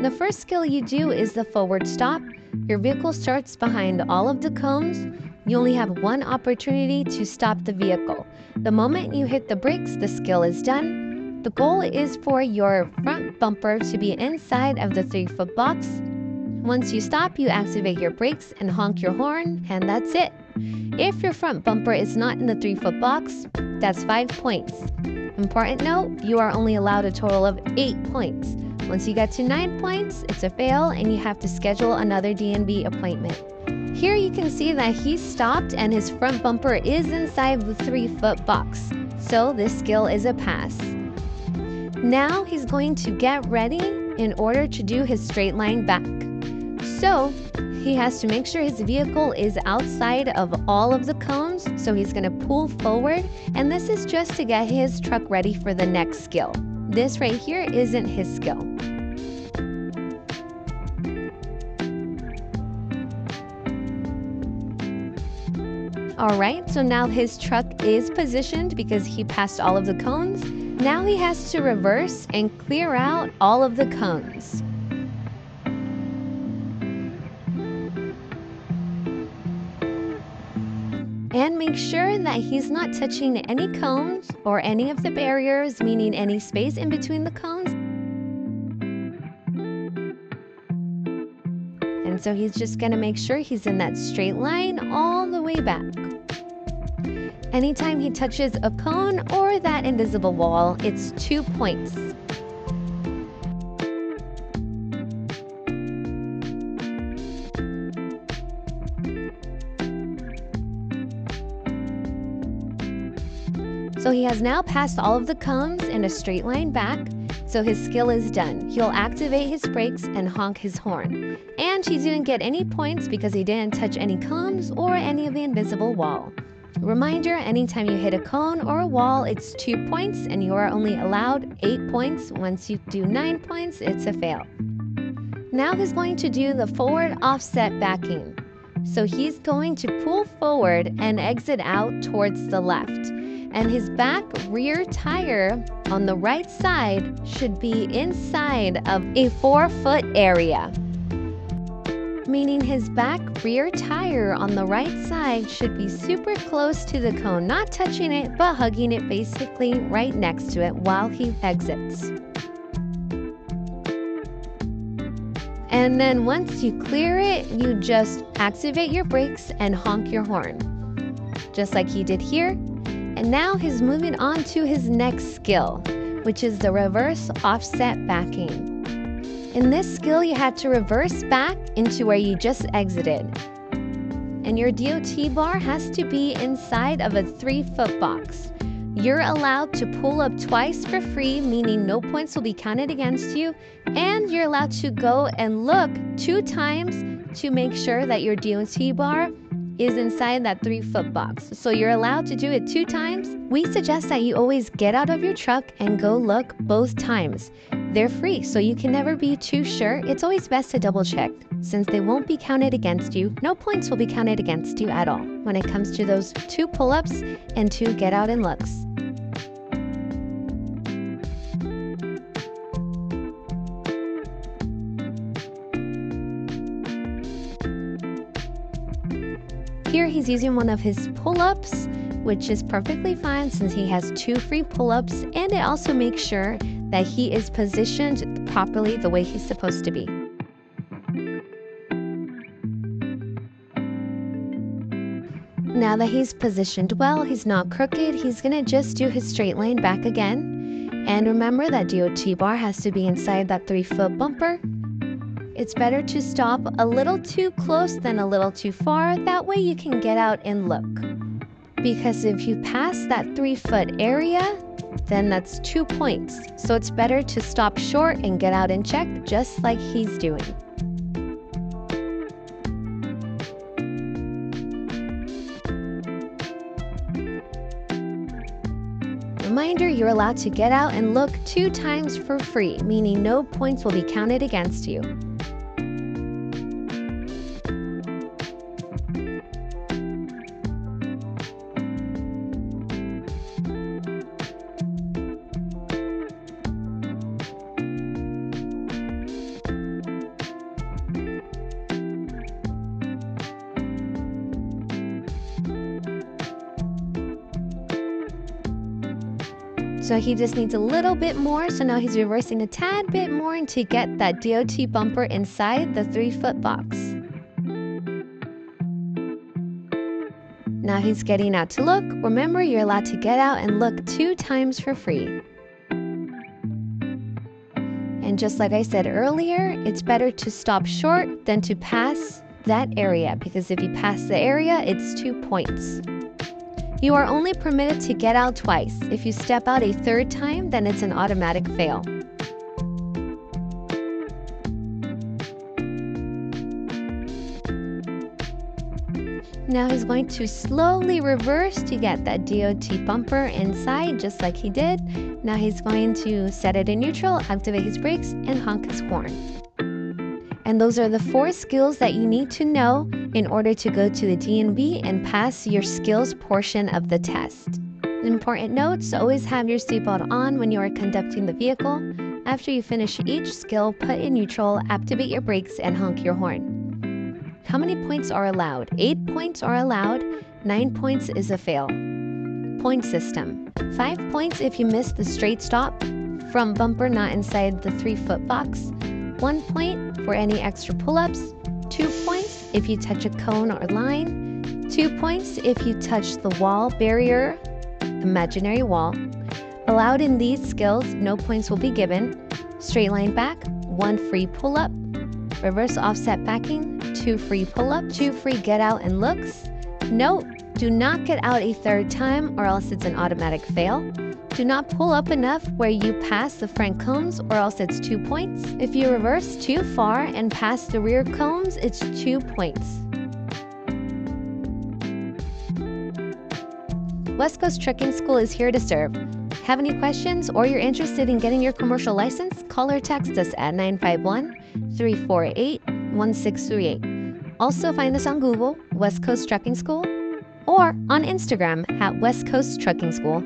The first skill you do is the forward stop. Your vehicle starts behind all of the cones. You only have one opportunity to stop the vehicle. The moment you hit the brakes, the skill is done. The goal is for your front bumper to be inside of the 3-foot box. Once you stop, you activate your brakes and honk your horn, and that's it. If your front bumper is not in the 3-foot box, that's 5 points. Important note, you are only allowed a total of 8 points. Once you get to 9 points, it's a fail and you have to schedule another DMV appointment. Here you can see that he stopped and his front bumper is inside the 3-foot box. So this skill is a pass. Now he's going to get ready in order to do his straight line back. So he has to make sure his vehicle is outside of all of the cones. So he's going to pull forward, and this is just to get his truck ready for the next skill. This right here isn't his skill. Alright, so now his truck is positioned because he passed all of the cones. Now he has to reverse and clear out all of the cones. And make sure that he's not touching any cones or any of the barriers, meaning any space in between the cones. And so he's just going to make sure he's in that straight line all the way back. Anytime he touches a cone or that invisible wall, it's 2 points. So he has now passed all of the cones in a straight line back, so his skill is done. He'll activate his brakes and honk his horn. And he didn't get any points because he didn't touch any cones or any of the invisible wall. Reminder, anytime you hit a cone or a wall, it's 2 points and you are only allowed 8 points. Once you do 9 points, it's a fail. Now he's going to do the forward offset backing. So he's going to pull forward and exit out towards the left. And his back rear tire on the right side should be inside of a 4-foot area. Meaning his back rear tire on the right side should be super close to the cone, not touching it, but hugging it, basically right next to it while he exits. And then once you clear it, you just activate your brakes and honk your horn, just like he did here. And now he's moving on to his next skill, which is the reverse offset backing. In this skill, you had to reverse back into where you just exited. And your DOT bar has to be inside of a 3-foot box. You're allowed to pull up twice for free, meaning no points will be counted against you. And you're allowed to go and look 2 times to make sure that your DOT bar is inside that 3-foot box. So you're allowed to do it 2 times. We suggest that you always get out of your truck and go look both times. They're free, so you can never be too sure. It's always best to double check, since they won't be counted against you. No points will be counted against you at all when it comes to those 2 pull-ups and 2 get out and looks. Here he's using one of his pull-ups, which is perfectly fine since he has 2 free pull-ups, and it also makes sure that he is positioned properly the way he's supposed to be. Now that he's positioned well, he's not crooked, he's gonna just do his straight line back again. And remember that DOT bar has to be inside that 3-foot bumper. It's better to stop a little too close than a little too far. That way you can get out and look. Because if you pass that 3-foot area, then that's 2 points. So it's better to stop short and get out and check, just like he's doing. Reminder, you're allowed to get out and look 2 times for free, meaning no points will be counted against you. So he just needs a little bit more. So now he's reversing a tad bit more to get that DOT bumper inside the 3-foot box. Now he's getting out to look. Remember, you're allowed to get out and look 2 times for free. And just like I said earlier, it's better to stop short than to pass that area, because if you pass the area, it's 2 points. You are only permitted to get out twice. If you step out a 3rd time, then it's an automatic fail. Now he's going to slowly reverse to get that DOT bumper inside, just like he did. Now he's going to set it in neutral, activate his brakes, and honk his horn. And those are the 4 skills that you need to know in order to go to the DMV and pass your skills portion of the test. Important notes: always have your seatbelt on when you are conducting the vehicle. After you finish each skill, put in neutral, activate your brakes, and honk your horn. How many points are allowed? 8 points are allowed. 9 points is a fail. Point system: 5 points if you miss the straight stop from bumper not inside the 3-foot box. 1 point for any extra pull-ups. 2 points if you touch a cone or line. 2 points if you touch the wall, barrier, imaginary wall. Allowed in these skills, no points will be given. Straight line back, 1 free pull-up. Reverse offset backing, 2 free pull-up, 2 free get out and looks. Note: do not get out a 3rd time or else it's an automatic fail. Do not pull up enough where you pass the front cones or else it's 2 points. If you reverse too far and pass the rear cones, it's 2 points. West Coast Trucking School is here to serve. Have any questions or you're interested in getting your commercial license? Call or text us at 951-348-1638. Also find us on Google, West Coast Trucking School, or on Instagram at West Coast Trucking School.